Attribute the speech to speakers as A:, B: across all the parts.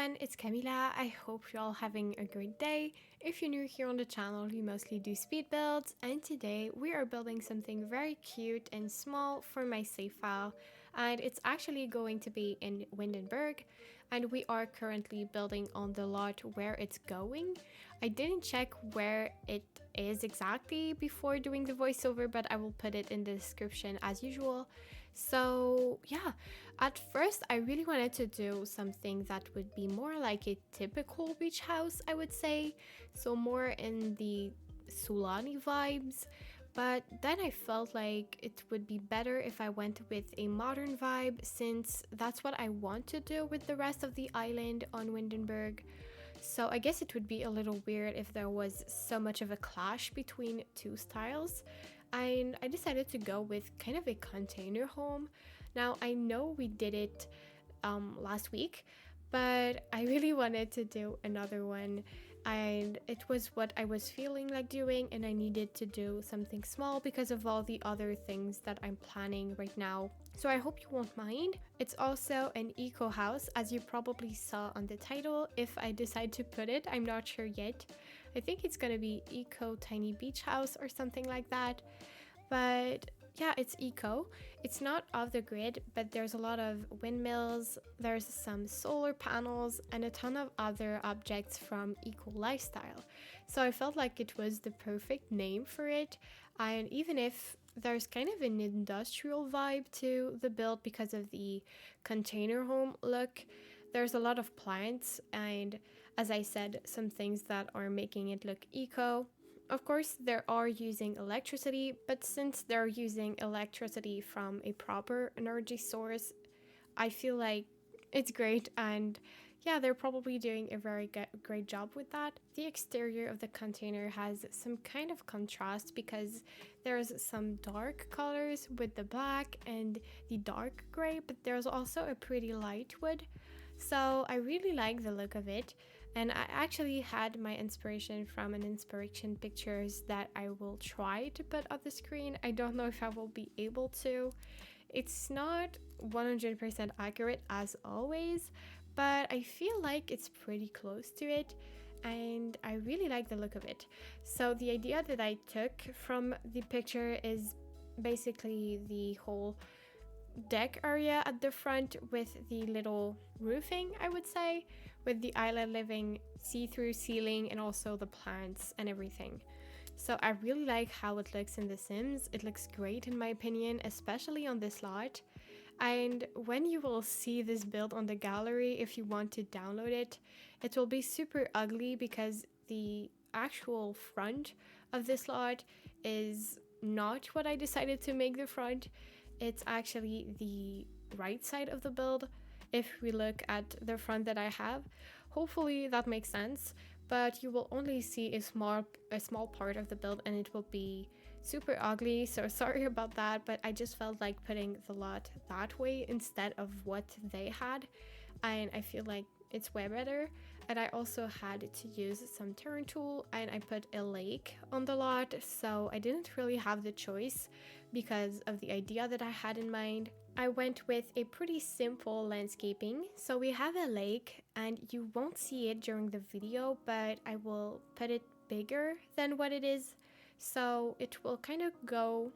A: everyone, it's Kamila. I hope you're all having a great day. If you're new here on the channel, we mostly do speed builds, and today we are building something very cute and small for my save file, and it's actually going to be in Windenburg, and we are currently building on the lot where it's going. I didn't check where it is exactly before doing the voiceover, but I will put it in the description as usual. So yeah, at first I really wanted to do something that would be more like a typical beach house, I would say, so more in the Sulani vibes. But then I felt like it would be better if I went with a modern vibe, since that's what I want to do with the rest of the island on Windenburg. So I guess it would be a little weird if there was so much of a clash between two styles. And I decided to go with kind of a container home. Now I know we did it last week, but I really wanted to do another one, and it was what I was feeling like doing, and I needed to do something small because of all the other things that I'm planning right now. So I hope you won't mind. It's also an eco house, as you probably saw on the title. If I decide to put it, I'm not sure yet. I think it's gonna be eco tiny beach house or something like that. But yeah, it's eco. It's not off the grid, but there's a lot of windmills, there's some solar panels, and a ton of other objects from eco lifestyle. So I felt like it was the perfect name for it. And even if there's kind of an industrial vibe to the build because of the container home look, there's a lot of plants and, as I said, some things that are making it look eco. Of course, they are using electricity, but since they're using electricity from a proper energy source, I feel like it's great, and yeah, they're probably doing a very great job with that. The exterior of the container has some kind of contrast because there's some dark colors with the black and the dark gray, but there's also a pretty light wood. So I really like the look of it, and I actually had my inspiration from an inspiration pictures that I will try to put on the screen. I don't know if I will be able to. It's not 100% accurate as always, but I feel like it's pretty close to it, and I really like the look of it. So the idea that I took from the picture is basically the whole deck area at the front with the little roofing, I would say, with the island living see-through ceiling and also the plants and everything. So I really like how it looks in The Sims. It looks great in my opinion, especially on this lot. And when you will see this build on the gallery, if you want to download it, it will be super ugly because the actual front of this lot is not what I decided to make the front. It's actually the right side of the build if we look at the front that I have. Hopefully that makes sense, but you will only see a small part of the build and it will be super ugly, so sorry about that, but I just felt like putting the lot that way instead of what they had, and I feel like it's way better. And I also had to use some turn tool, and I put a lake on the lot, so I didn't really have the choice because of the idea that I had in mind. I went with a pretty simple landscaping. So we have a lake, and you won't see it during the video, but I will put it bigger than what it is, so it will kind of go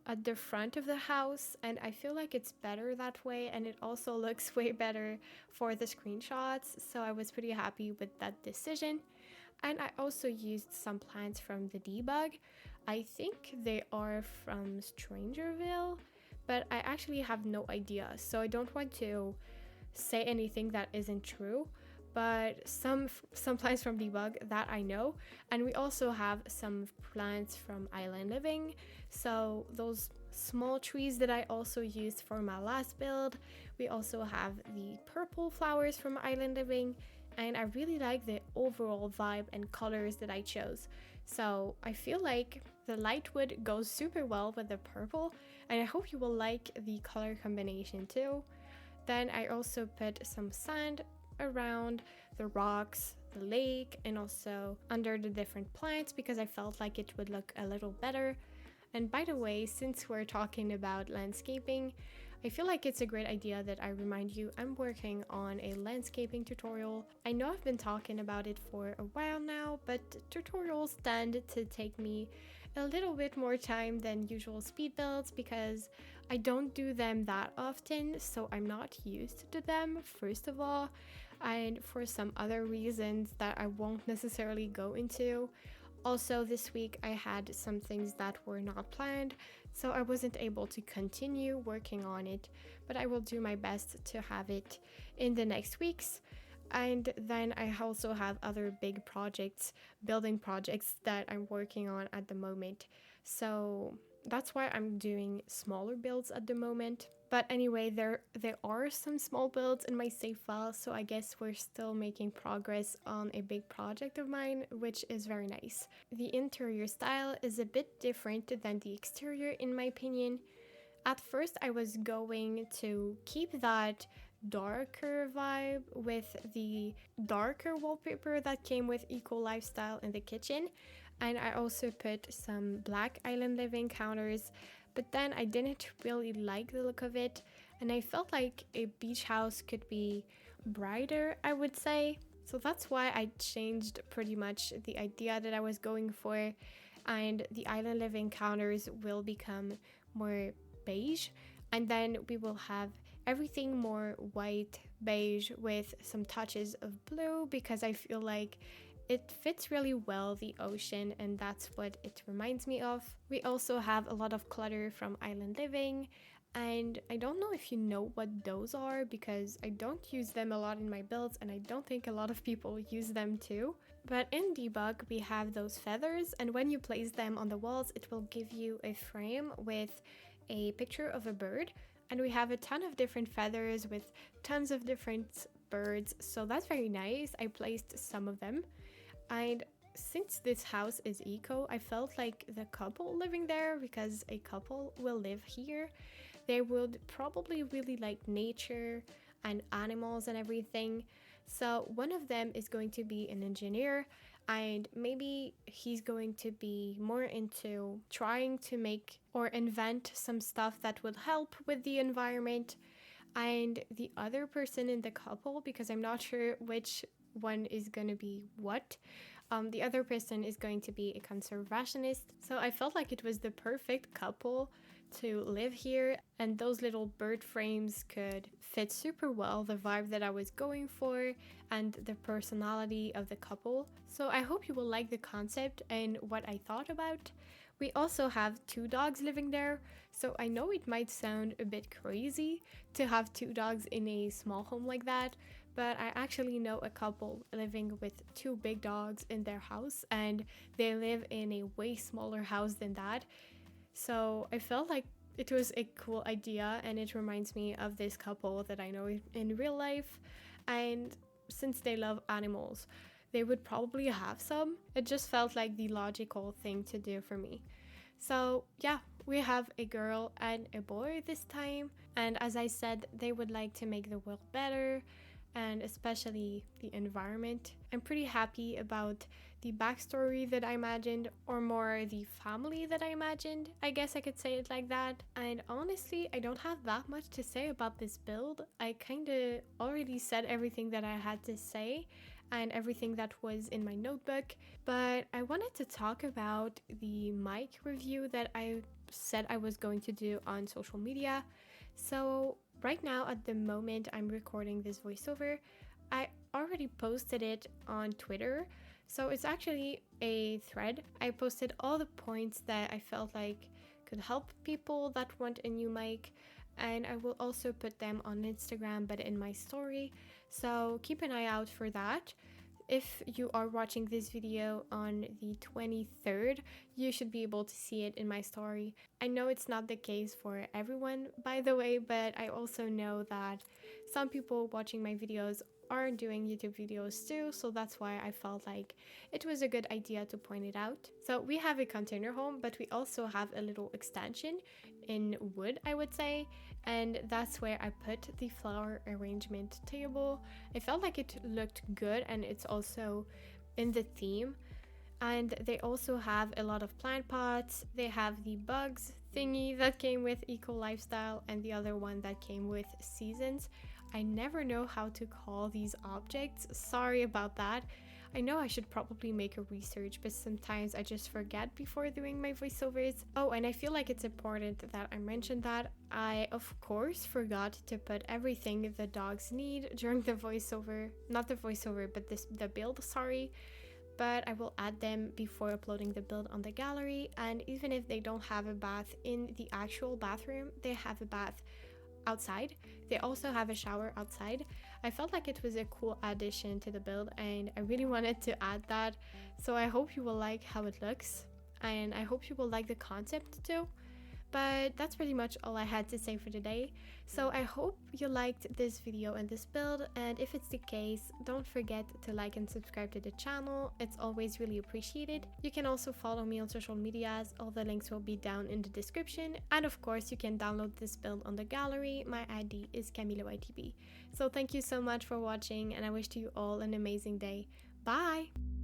A: at the front of the house, and I feel like it's better that way, and it also looks way better for the screenshots, so I was pretty happy with that decision. And I also used some plants from the debug. I think they are from Strangerville, but I actually have no idea, so I don't want to say anything that isn't true, but some plants from debug that I know. And we also have some plants from Island Living, so those small trees that I also used for my last build. We also have the purple flowers from Island Living, and I really like the overall vibe and colors that I chose. So I feel like the light wood goes super well with the purple, and I hope you will like the color combination too. Then I also put some sand around the rocks, the lake, and also under the different plants because I felt like it would look a little better. And by the way, since we're talking about landscaping, I feel like it's a great idea that I remind you I'm working on a landscaping tutorial. I know I've been talking about it for a while now, but tutorials tend to take me a little bit more time than usual speed builds because I don't do them that often, so I'm not used to them, first of all, and for some other reasons that I won't necessarily go into. Also, this week I had some things that were not planned, so I wasn't able to continue working on it, but I will do my best to have it in the next weeks. And then I also have other big projects, building projects that I'm working on at the moment. So that's why I'm doing smaller builds at the moment. But anyway, there are some small builds in my save file, so I guess we're still making progress on a big project of mine, which is very nice. The interior style is a bit different than the exterior in my opinion. At first I was going to keep that darker vibe with the darker wallpaper that came with Eco Lifestyle in the kitchen, and I also put some black island living counters, but then I didn't really like the look of it, and I felt like a beach house could be brighter, I would say. So that's why I changed pretty much the idea that I was going for, and the island living counters will become more beige, and then we will have everything more white beige with some touches of blue because I feel like it fits really well the ocean, and that's what it reminds me of. We also have a lot of clutter from island living, and I don't know if you know what those are because I don't use them a lot in my builds, and I don't think a lot of people use them too. But in debug we have those feathers, and when you place them on the walls it will give you a frame with a picture of a bird, and we have a ton of different feathers with tons of different birds, so that's very nice. I placed some of them, and since this house is eco, I felt like the couple living there, because a couple will live here, they would probably really like nature and animals and everything. So one of them is going to be an engineer, and maybe he's going to be more into trying to make or invent some stuff that will help with the environment. And the other person in the couple, because I'm not sure which one is going to be what, the other person is going to be a conservationist. So I felt like it was the perfect couple to live here, and those little bird frames could fit super well the vibe that I was going for and the personality of the couple. So I hope you will like the concept and what I thought about. We also have 2 dogs living there, so I know it might sound a bit crazy to have 2 dogs in a small home like that, but I actually know a couple living with 2 big dogs in their house, and they live in a way smaller house than that. So I felt like it was a cool idea, and it reminds me of this couple that I know in real life, and since they love animals, they would probably have some. It just felt like the logical thing to do for me. So yeah, we have a girl and a boy this time, and as I said, they would like to make the world better, and especially the environment. I'm pretty happy about the backstory that I imagined, or more the family that I imagined. I guess I could say it like that. And honestly, I don't have that much to say about this build. I kinda already said everything that I had to say and everything that was in my notebook, but I wanted to talk about the mic review that I said I was going to do on social media. So right now, at the moment I'm recording this voiceover, I already posted it on Twitter. So it's actually a thread. I posted all the points that I felt like could help people that want a new mic, and I will also put them on Instagram, but in my story. So keep an eye out for that. If you are watching this video on the 23rd, you should be able to see it in my story. I know it's not the case for everyone, by the way, but I also know that some people watching my videos are doing YouTube videos too, so that's why I felt like it was a good idea to point it out. So we have a container home, but we also have a little extension in wood, I would say, and that's where I put the flower arrangement table. I felt like it looked good, and it's also in the theme. And they also have a lot of plant pots. They have the bugs thingy that came with Eco Lifestyle and the other one that came with Seasons. I never know how to call these objects. Sorry about that. I know I should probably make a research, but sometimes I just forget before doing my voiceovers. Oh, and I feel like it's important that I mentioned that. I, of course, forgot to put everything the dogs need during the voiceover. Not the voiceover, but the build, sorry. But I will add them before uploading the build on the gallery. And even if they don't have a bath in the actual bathroom, they have a bath outside. They also have a shower outside. I felt like it was a cool addition to the build and I really wanted to add that. So I hope you will like how it looks and I hope you will like the concept too. But that's pretty much all I had to say for today. So I hope you liked this video and this build, and if it's the case, don't forget to like and subscribe to the channel. It's always really appreciated. You can also follow me on social medias. All the links will be down in the description. And of course, you can download this build on the gallery. My ID is KamilaYtb. So thank you so much for watching and I wish you all an amazing day. Bye!